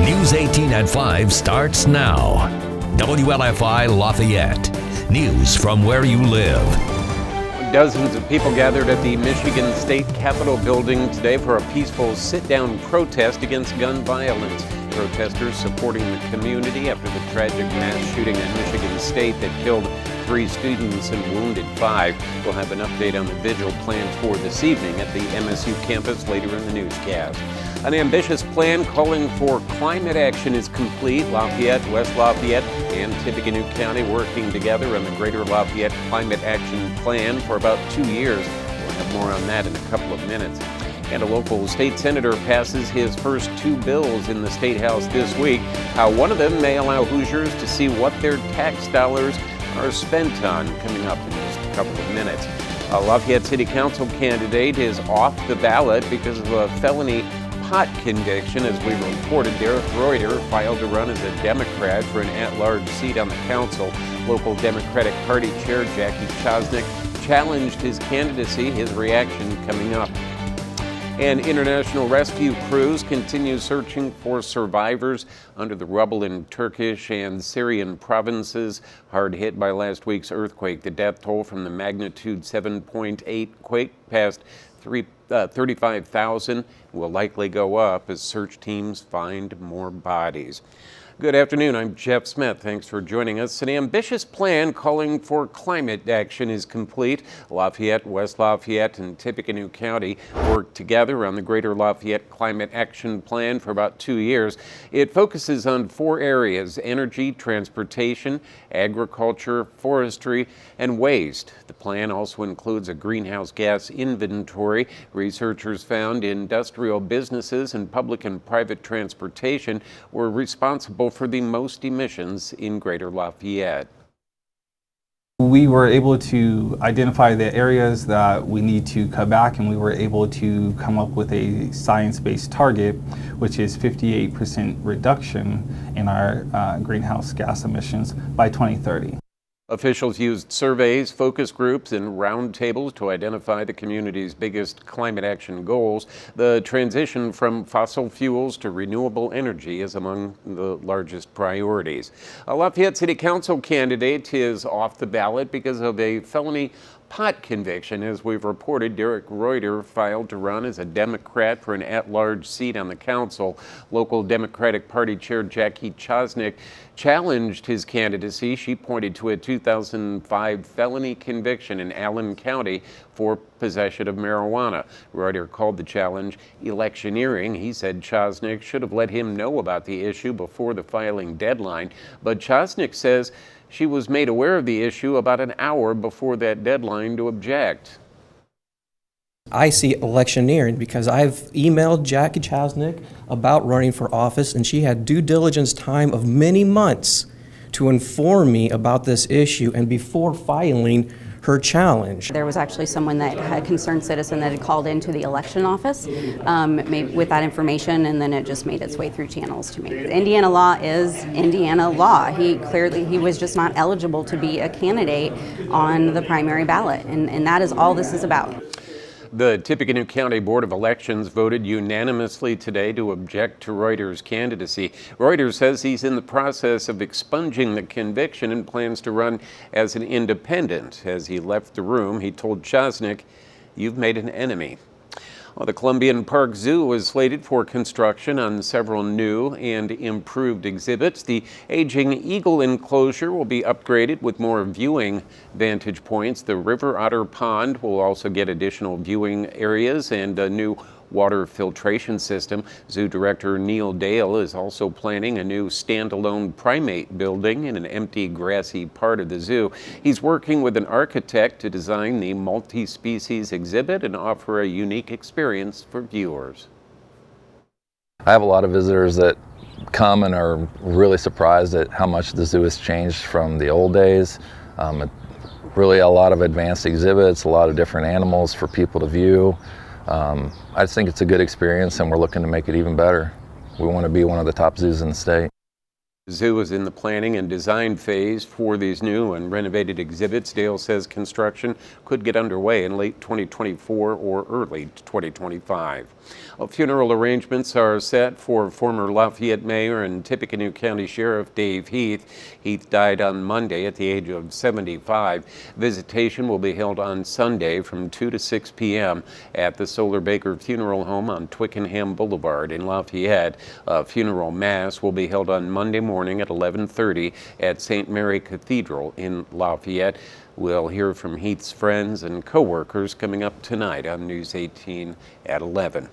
News 18 at 5 starts now. WLFI Lafayette. News from where you live. Dozens of people gathered at the Michigan State Capitol building today for a peaceful sit-down protest against gun violence. Protesters supporting the community after the tragic mass shooting at Michigan State that killed 3 students and wounded 5. We'll have an update on the vigil planned for this evening at the MSU campus later in the newscast. An ambitious plan calling for climate action is complete. Lafayette, West Lafayette, and Tippecanoe County working together on the Greater Lafayette Climate Action Plan for about 2 years. We'll have more on that in a couple of minutes. And a local state senator passes his first 2 bills in the State House this week. How one of them may allow Hoosiers to see what their tax dollars are spent on, coming up in just a couple of minutes. A Lafayette City Council candidate is off the ballot because of a felony pot conviction. As we reported, Derek Reuter filed to run as a Democrat for an at-large seat on the council. Local Democratic Party Chair Jackie Chosnick challenged his candidacy. His reaction coming up. And international rescue crews continue searching for survivors under the rubble in Turkish and Syrian provinces hard hit by last week's earthquake. The death toll from the magnitude 7.8 quake passed 35,000 will likely go up as search teams find more bodies. Good afternoon, I'm Jeff Smith. Thanks for joining us. An ambitious plan calling for climate action is complete. Lafayette, West Lafayette, and Tippecanoe County worked together on the Greater Lafayette Climate Action Plan for about 2 years. It focuses on 4 areas: energy, transportation, agriculture, forestry, and waste. The plan also includes a greenhouse gas inventory. Researchers found industrial businesses and public and private transportation were responsible for the most emissions in Greater Lafayette. We were able to identify the areas that we need to cut back, and we were able to come up with a science-based target, which is 58% reduction in our greenhouse gas emissions by 2030. Officials used surveys, focus groups, and roundtables to identify the community's biggest climate action goals. The transition from fossil fuels to renewable energy is among the largest priorities. A Lafayette City Council candidate is off the ballot because of a felony pot conviction. As we've reported, Derek Reuter filed to run as a Democrat for an at-large seat on the council. Local Democratic Party Chair Jackie Chosnick challenged his candidacy. She pointed to a 2005 felony conviction in Allen County for possession of marijuana. Reuter called the challenge electioneering. He said Chosnick should have let him know about the issue before the filing deadline, but Chosnick says she was made aware of the issue about an hour before that deadline to object. I see electioneering because I've emailed Jackie Chosnick about running for office, and she had due diligence time of many months to inform me about this issue and before filing her challenge. There was actually someone that had a concerned citizen that had called into the election office with that information, and then it just made its way through channels to me. Indiana law is Indiana law. He was just not eligible to be a candidate on the primary ballot, and that is all this is about. The Tippecanoe County Board of Elections voted unanimously today to object to Reuter's candidacy. Reuter says he's in the process of expunging the conviction and plans to run as an independent. As he left the room, he told Chosnick, "You've made an enemy." Well, the Columbian Park Zoo is slated for construction on several new and improved exhibits. The aging eagle enclosure will be upgraded with more viewing vantage points. The river otter pond will also get additional viewing areas and a new water filtration system. Zoo Director Neil Dale is also planning a new standalone primate building in an empty grassy part of the zoo. He's working with an architect to design the multi-species exhibit and offer a unique experience for viewers. I have a lot of visitors that come and are really surprised at how much the zoo has changed from the old days. Really a lot of advanced exhibits, a lot of different animals for people to view. I just think it's a good experience, and we're looking to make it even better. We want to be one of the top zoos in the state. The zoo is in the planning and design phase for these new and renovated exhibits. Dale says construction could get underway in late 2024 or early 2025. Funeral arrangements are set for former Lafayette Mayor and Tippecanoe County Sheriff Dave Heath. Heath died on Monday at the age of 75. Visitation will be held on Sunday from 2 to 6 p.m. at the Solar Baker Funeral Home on Twickenham Boulevard in Lafayette. A funeral mass will be held on Monday morning at 11:30 at St. Mary Cathedral in Lafayette. We'll hear from Heath's friends and co-workers coming up tonight on News 18 at 11.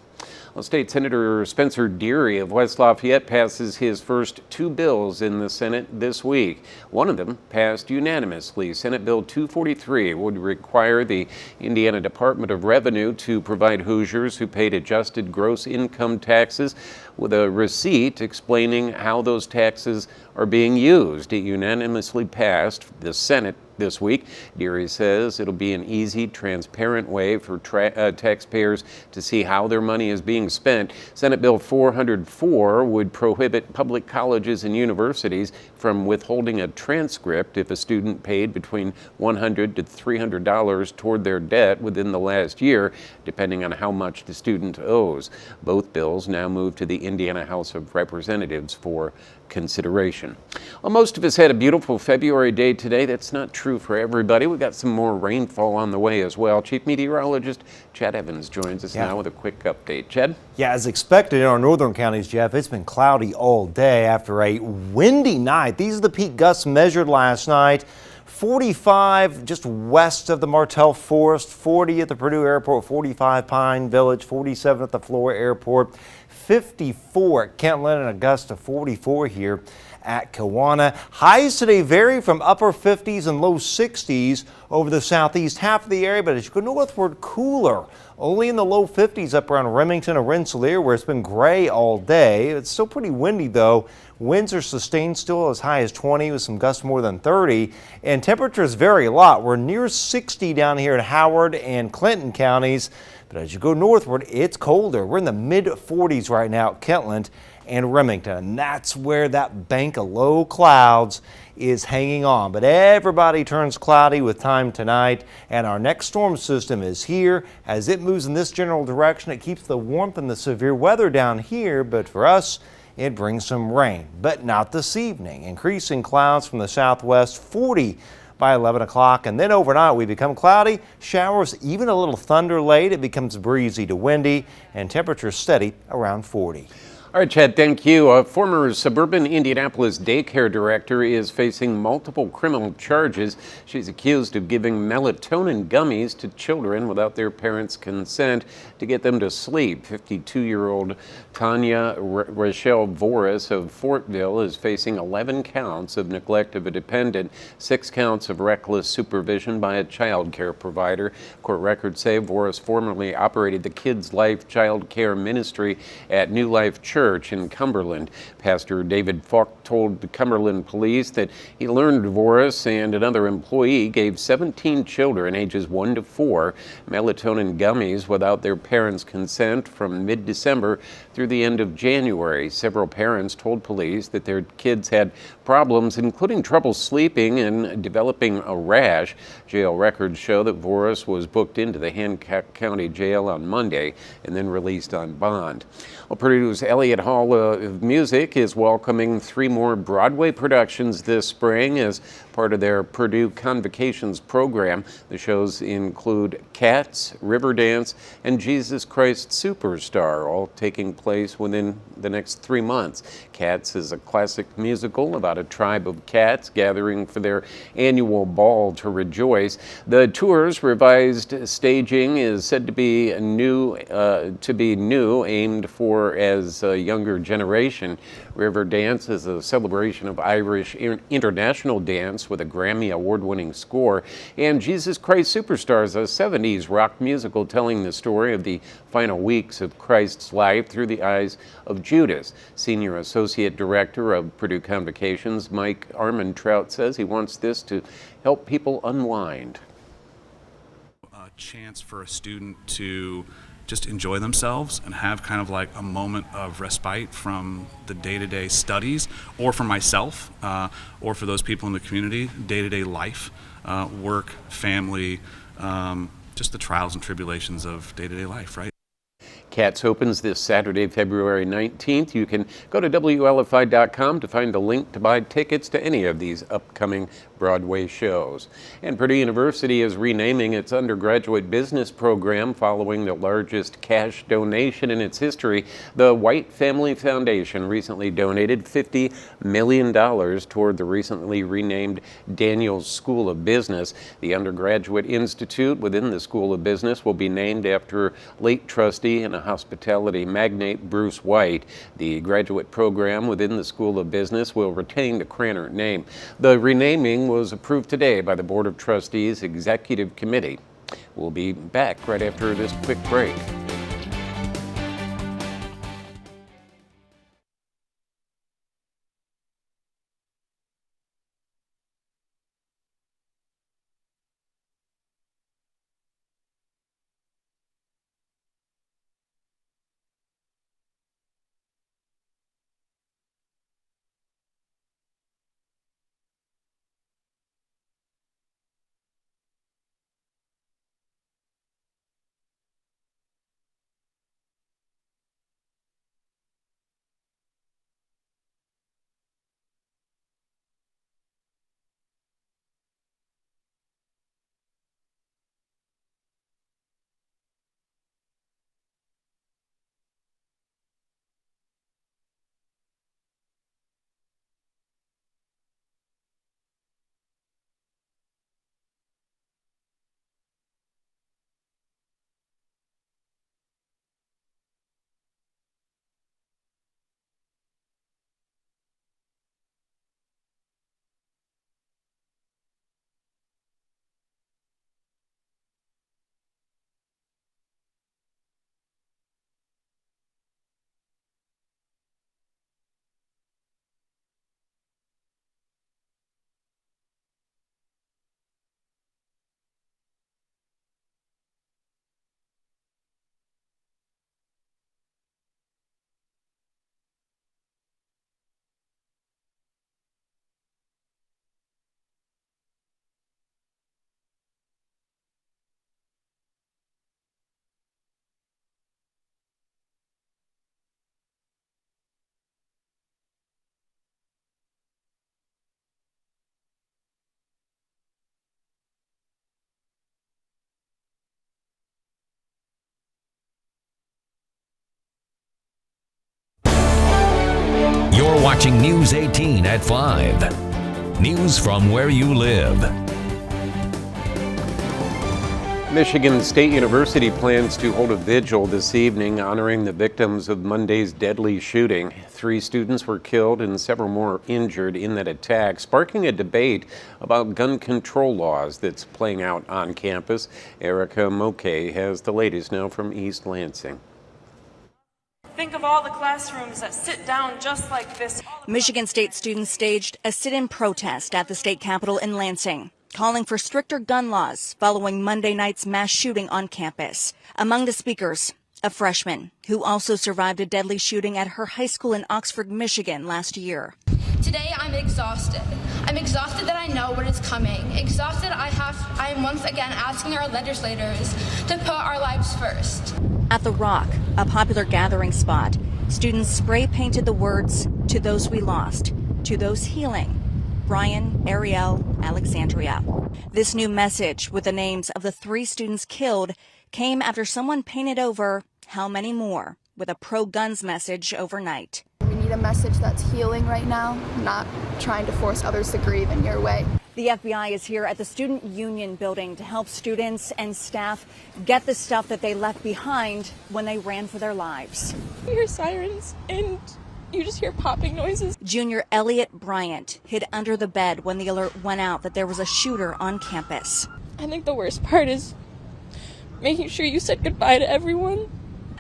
Well, State Senator Spencer Deary of West Lafayette passes his first two bills in the Senate this week. One of them passed unanimously. Senate Bill 243 would require the Indiana Department of Revenue to provide Hoosiers who paid adjusted gross income taxes with a receipt explaining how those taxes are being used. It unanimously passed the Senate this week. Deary says it'll be an easy, transparent way for taxpayers to see how their money is being spent. Senate Bill 404 would prohibit public colleges and universities from withholding a transcript if a student paid between $100 to $300 toward their debt within the last year, depending on how much the student owes. Both bills now move to the Indiana House of Representatives for consideration. Well, most of us had a beautiful February day today. That's not true for everybody. We've got some more rainfall on the way as well. Chief Meteorologist Chad Evans joins us now with a quick update. Chad? Yeah, as expected in our northern counties, Jeff, it's been cloudy all day after a windy night. These are the peak gusts measured last night. 45 just west of the Martell Forest, 40 at the Purdue Airport, 45 Pine Village, 47 at the Flora Airport, 54 at Kentland, and a gust of 44 here at Kewanna. Highs today vary from upper 50s and low 60s over the southeast half of the area, but as you go northward, cooler. Only in the low 50s up around Remington or Rensselaer, where it's been gray all day. It's still pretty windy, though. Winds are sustained still as high as 20 with some gusts more than 30. And temperatures vary a lot. We're near 60 down here in Howard and Clinton counties. But as you go northward, it's colder. We're in the mid 40s right now at Kentland and Remington. And that's where that bank of low clouds is hanging on. But everybody turns cloudy with time tonight. And our next storm system is here. As it moves in this general direction, it keeps the warmth and the severe weather down here. But for us, it brings some rain, but not this evening. Increasing clouds from the southwest, 40 by 11 o'clock, and then overnight we become cloudy, showers, even a little thunder late. It becomes breezy to windy, and temperatures steady around 40. All right, Chad, thank you. A former suburban Indianapolis daycare director is facing multiple criminal charges. She's accused of giving melatonin gummies to children without their parents' consent to get them to sleep. 52-year-old Tanya Rachelle Voris of Fortville is facing 11 counts of neglect of a dependent, 6 counts of reckless supervision by a child care provider. Court records say Voris formerly operated the Kids Life Child Care Ministry at New Life Church in Cumberland. Pastor David Falk told the Cumberland police that he learned Voris and another employee gave 17 children ages 1 to 4 melatonin gummies without their parents' consent from mid-December through the end of January. Several parents told police that their kids had problems, including trouble sleeping and developing a rash. Jail records show that Voris was booked into the Hancock County Jail on Monday and then released on bond. Well, Purdue's Elliott Hall of Music is welcoming 3 more Broadway productions this spring as part of their Purdue Convocations program. The shows include Cats, Riverdance, and Jesus Christ Superstar, all taking place within the next 3 months. Cats is a classic musical about a tribe of cats gathering for their annual ball to rejoice. The tour's revised staging is said to be new, aimed for as a younger generation. Riverdance is a celebration of Irish international dance with a Grammy award-winning score, and Jesus Christ Superstar is a 70s rock musical telling the story of the final weeks of Christ's life through the eyes of Judas. Senior Associate Director of Purdue Convocations, Mike Armentrout, says he wants this to help people unwind. A chance for a student to just enjoy themselves and have kind of like a moment of respite from the day-to-day studies, or for myself, or for those people in the community, day-to-day life, work, family, just the trials and tribulations of day-to-day life, right? Cats opens this Saturday, February 19th. You can go to WLFI.com to find a link to buy tickets to any of these upcoming Broadway shows. And Purdue University is renaming its undergraduate business program following the largest cash donation in its history. The White Family Foundation recently donated $50 million toward the recently renamed Daniels School of Business. The undergraduate institute within the School of Business will be named after late trustee and hospitality magnate Bruce White. The graduate program within the School of Business will retain the Cranor name. The renaming was approved today by the Board of Trustees Executive Committee. We'll be back right after this quick break. You're watching News 18 at 5. News from where you live. Michigan State University plans to hold a vigil this evening honoring the victims of Monday's deadly shooting. 3 students were killed and several more injured in that attack, sparking a debate about gun control laws that's playing out on campus. Erica Moke has the latest now from East Lansing. Think of all the classrooms that sit down just like this. Michigan State students staged a sit-in protest at the state capitol in Lansing, calling for stricter gun laws following Monday night's mass shooting on campus. Among the speakers, a freshman who also survived a deadly shooting at her high school in Oxford, Michigan last year. Today I'm exhausted. I'm exhausted that I know what is coming. Exhausted I am once again asking our legislators to put our lives first. At The Rock, a popular gathering spot, students spray painted the words, "To those we lost, to those healing, Brian, Ariel, Alexandria." This new message with the names of the 3 students killed came after someone painted over "How many more?" with a pro-guns message overnight. We need a message that's healing right now, not trying to force others to grieve in your way. The FBI is here at the Student Union building to help students and staff get the stuff that they left behind when they ran for their lives. You hear sirens and you just hear popping noises. Junior Elliot Bryant hid under the bed when the alert went out that there was a shooter on campus. I think the worst part is making sure you said goodbye to everyone.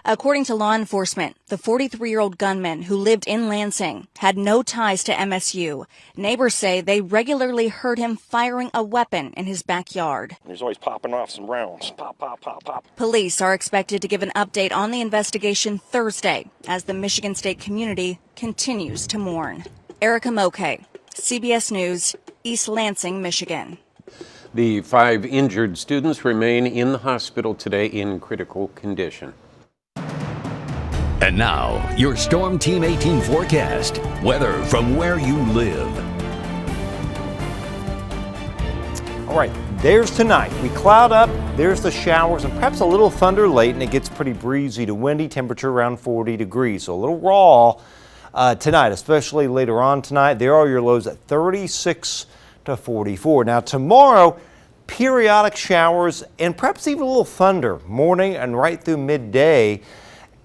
According to law enforcement, the 43-year-old gunman who lived in Lansing had no ties to MSU. Neighbors say they regularly heard him firing a weapon in his backyard. There's always popping off some rounds. Pop, pop, pop, pop. Police are expected to give an update on the investigation Thursday as the Michigan State community continues to mourn. Erica Moke, CBS News, East Lansing, Michigan. The 5 injured students remain in the hospital today in critical condition. And now, your Storm Team 18 forecast. Weather from where you live. All right, there's tonight. We cloud up, there's the showers, and perhaps a little thunder late, and it gets pretty breezy to windy, temperature around 40 degrees. So a little raw tonight, especially later on tonight. There are your lows at 36 to 44. Now tomorrow, periodic showers and perhaps even a little thunder morning and right through midday.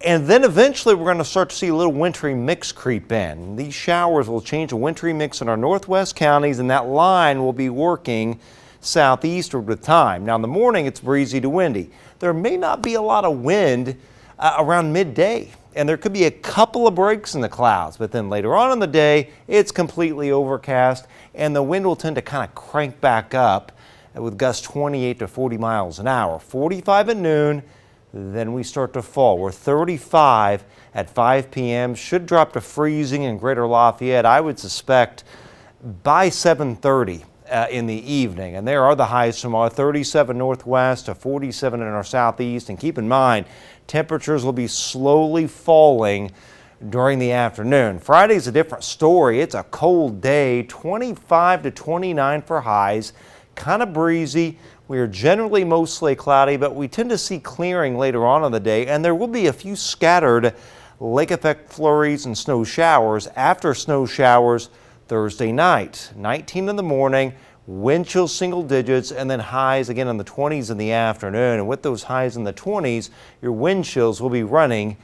And then eventually we're going to start to see a little wintry mix creep in. These showers will change a wintry mix in our northwest counties, and that line will be working southeastward with time. Now in the morning it's breezy to windy. There may not be a lot of wind around midday, and there could be a couple of breaks in the clouds, but then later on in the day it's completely overcast and the wind will tend to kind of crank back up with gusts 28 to 40 miles an hour. 45 at noon. Then we start to fall. We're 35 at 5 p.m. Should drop to freezing in Greater Lafayette, I would suspect, by 7:30 in the evening. And there are the highs tomorrow, 37 northwest to 47 in our southeast. And keep in mind, temperatures will be slowly falling during the afternoon. Friday's a different story. It's a cold day, 25 to 29 for highs, kind of breezy. We are generally mostly cloudy, but we tend to see clearing later on in the day, and there will be a few scattered lake effect flurries and snow showers after snow showers Thursday night. 19 in the morning, wind chill single digits, and then highs again in the 20s in the afternoon. And with those highs in the 20s, your wind chills will be running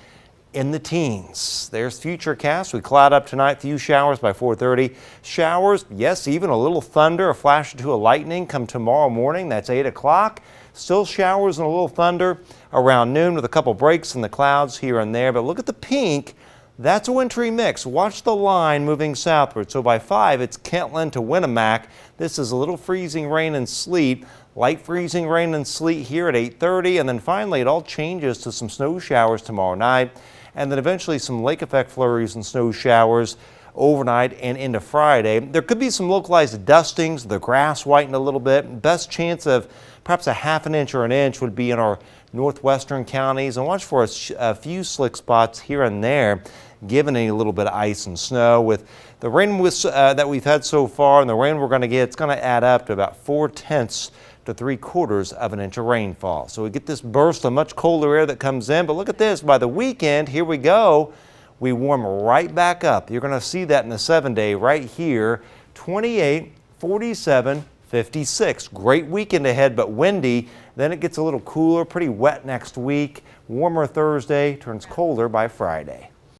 in the teens. There's Futurecast. We cloud up tonight, few showers by 4:30. Showers, yes, even a little thunder, a flash or two of lightning come tomorrow morning. That's 8 o'clock. Still showers and a little thunder around noon with a couple breaks in the clouds here and there. But look at the pink. That's a wintry mix. Watch the line moving southward. So by 5, it's Kentland to Winnemac. This is a little freezing rain and sleet. Light freezing rain and sleet here at 8:30. And then finally, it all changes to some snow showers tomorrow night. And then eventually some lake effect flurries and snow showers overnight and into Friday. There could be some localized dustings, the grass whitened a little bit. Best chance of perhaps a half an inch or an inch would be in our northwestern counties. And watch for a few slick spots here and there, given a little bit of ice and snow. With the rain that we've had so far and the rain we're going to get, it's going to add up to about 4/10 to 3/4 of an inch of rainfall. So we get this burst of much colder air that comes in, but look at this, by the weekend, here we go, we warm right back up. You're going to see that in the 7-day right here, 28, 47, 56. Great weekend ahead, but windy. Then it gets a little cooler, pretty wet next week. Warmer Thursday, turns colder by Friday.